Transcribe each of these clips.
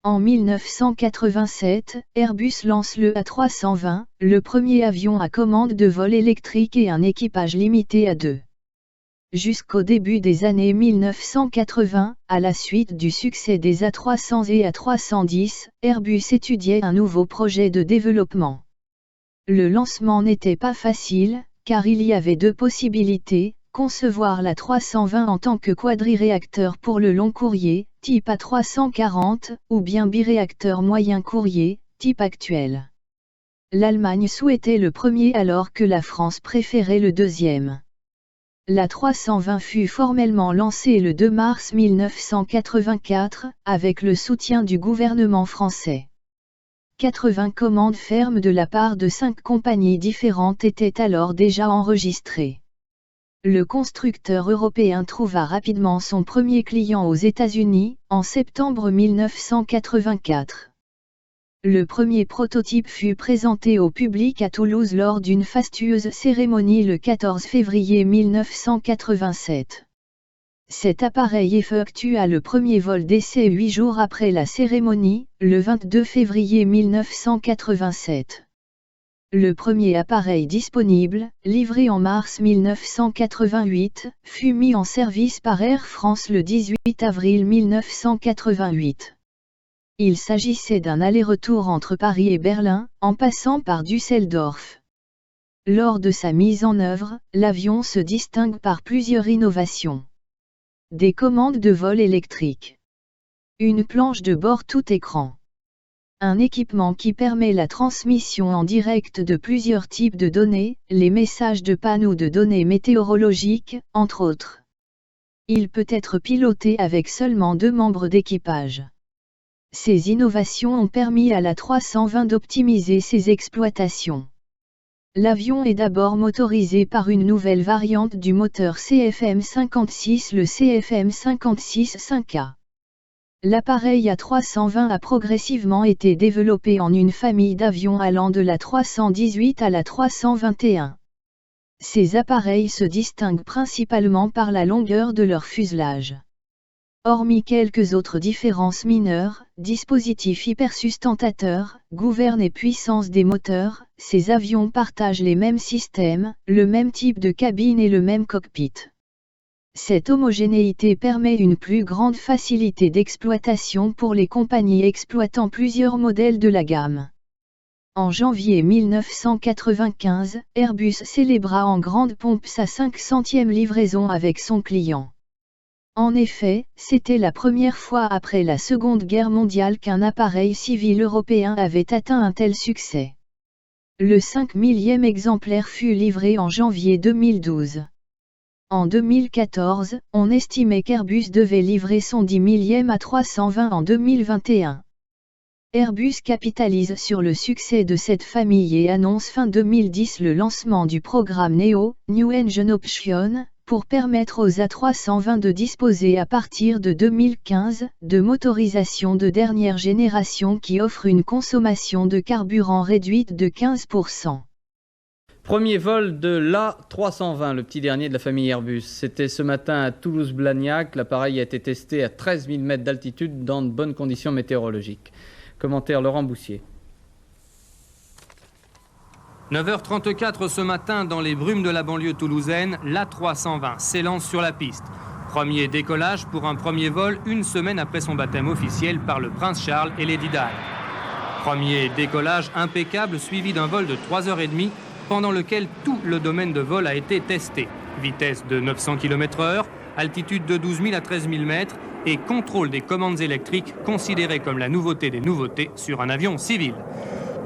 En 1987, Airbus lance le A320, le premier avion à commande de vol électrique et un équipage limité à 2. Jusqu'au début des années 1980, à la suite du succès des A300 et A310, Airbus étudiait un nouveau projet de développement. Le lancement n'était pas facile, car il y avait 2 possibilités, concevoir l'A320 en tant que quadriréacteur pour le long courrier, type A340, ou bien biréacteur moyen courrier, type actuel. L'Allemagne souhaitait le premier alors que la France préférait le deuxième. L'A320 fut formellement lancé le 2 mars 1984, avec le soutien du gouvernement français. 80 commandes fermes de la part de 5 compagnies différentes étaient alors déjà enregistrées. Le constructeur européen trouva rapidement son premier client aux États-Unis, en septembre 1984. Le premier prototype fut présenté au public à Toulouse lors d'une fastueuse cérémonie le 14 février 1987. Cet appareil effectua le premier vol d'essai 8 jours après la cérémonie, le 22 février 1987. Le premier appareil disponible, livré en mars 1988, fut mis en service par Air France le 18 avril 1988. Il s'agissait d'un aller-retour entre Paris et Berlin, en passant par Düsseldorf. Lors de sa mise en œuvre, l'avion se distingue par plusieurs innovations. Des commandes de vol électriques. Une planche de bord tout écran. Un équipement qui permet la transmission en direct de plusieurs types de données, les messages de panne ou de données météorologiques, entre autres. Il peut être piloté avec seulement 2 membres d'équipage. Ces innovations ont permis à l'A320 d'optimiser ses exploitations. L'avion est d'abord motorisé par une nouvelle variante du moteur CFM56, le CFM56-5A. L'appareil A320 a progressivement été développé en une famille d'avions allant de l'A318 à l'A321. Ces appareils se distinguent principalement par la longueur de leur fuselage. Hormis quelques autres différences mineures, dispositifs hypersustentateurs, gouverne et puissance des moteurs, ces avions partagent les mêmes systèmes, le même type de cabine et le même cockpit. Cette homogénéité permet une plus grande facilité d'exploitation pour les compagnies exploitant plusieurs modèles de la gamme. En janvier 1995, Airbus célébra en grande pompe sa 500e livraison avec son client. En effet, c'était la première fois après la Seconde Guerre mondiale qu'un appareil civil européen avait atteint un tel succès. Le 5000e exemplaire fut livré en janvier 2012. En 2014, on estimait qu'Airbus devait livrer son 10 millième A320 en 2021. Airbus capitalise sur le succès de cette famille et annonce fin 2010 le lancement du programme NEO, New Engine Option, pour permettre aux A320 de disposer à partir de 2015 de motorisations de dernière génération qui offrent une consommation de carburant réduite de 15%. Premier vol de l'A320, le petit dernier de la famille Airbus. C'était ce matin à Toulouse-Blagnac. L'appareil a été testé à 13 000 mètres d'altitude dans de bonnes conditions météorologiques. Commentaire Laurent Boussier. 9h34 ce matin, dans les brumes de la banlieue toulousaine, l'A320 s'élance sur la piste. Premier décollage pour un premier vol une semaine après son baptême officiel par le prince Charles et Lady Di. Premier décollage impeccable suivi d'un vol de 3h30 pendant lequel tout le domaine de vol a été testé. Vitesse de 900 km/h, altitude de 12 000 à 13 000 mètres et contrôle des commandes électriques considéré comme la nouveauté des nouveautés sur un avion civil.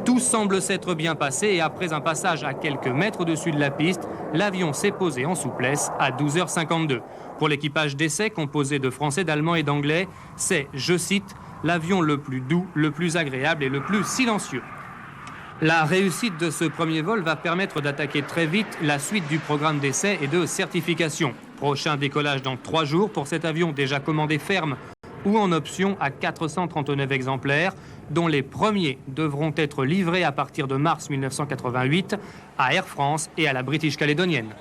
Tout semble s'être bien passé et après un passage à quelques mètres au-dessus de la piste, l'avion s'est posé en souplesse à 12h52. Pour l'équipage d'essai composé de Français, d'Allemands et d'Anglais, c'est, je cite, l'avion le plus doux, le plus agréable et le plus silencieux. La réussite de ce premier vol va permettre d'attaquer très vite la suite du programme d'essai et de certification. Prochain décollage dans 3 jours pour cet avion déjà commandé ferme ou en option à 439 exemplaires, dont les premiers devront être livrés à partir de mars 1988 à Air France et à la British Calédonienne.